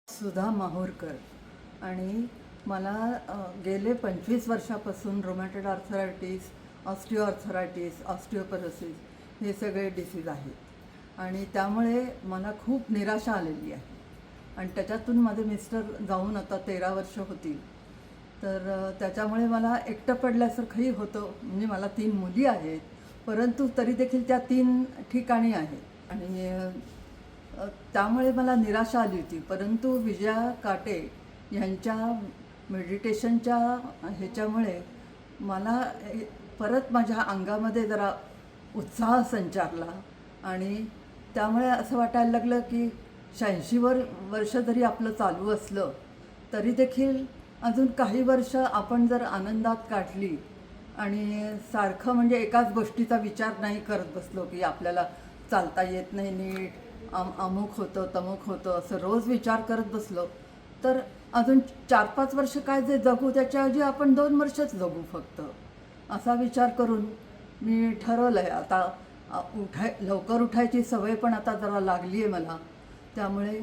सुधा माहूरकर आणि मला गेले 25 वर्षापासून रोमॅटॉइड आर्थरायटिस, ऑस्टिओआर्थरायटिस, ऑस्टिओपरोसिस हे सगळे डिसीज आहेत आणि त्यामुळे मला खूप निराशा आलेली आहे. आणि त्याच्यातून माझे मिस्टर जाऊन आता 13 वर्ष होतील. तर त्याच्यामुळे मला एकटं पडल्यासारखंही होतं. म्हणजे मला 3 मुली आहेत, परंतु तरी देखील त्या 3 ठिकाणी आहेत आणि त्यामुळे मला निराशा आली होती. परंतु विजया काटे यांच्या मेडिटेशनच्या ह्याच्यामुळे मला परत माझ्या अंगामध्ये जरा उत्साह संचारला आणि त्यामुळे असं वाटायला लागलं की 86 वर्ष जरी आपलं चालू असलं तरी देखील अजून काही वर्ष आपण जर आनंदात काढली आणि सारखं म्हणजे एकाच गोष्टीचा विचार नाही करत बसलो की आपल्याला चालता येत नाही नीट, अमुक होतं तमुक होतं असं रोज विचार करत बसलो तर अजून 4-5 वर्ष काय जे जगू त्याच्याऐवजी आपण 2 वर्षच जगू फक्त, असा विचार करून मी ठरवलं आहे. आता लवकर उठायची सवय पण आता जरा लागली आहे मला. त्यामुळे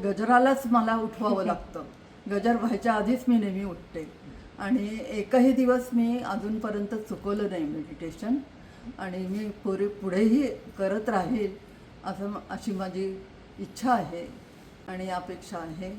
गजरालाच मला उठवावं लागतं. गजर व्हायच्या आधीच मी नेहमी उठते आणि एकही दिवस मी अजूनपर्यंत चुकवलं नाही मेडिटेशन आणि मी पुढेही करत राहील अशी माझी इच्छा आहे आणि अपेक्षा आहे.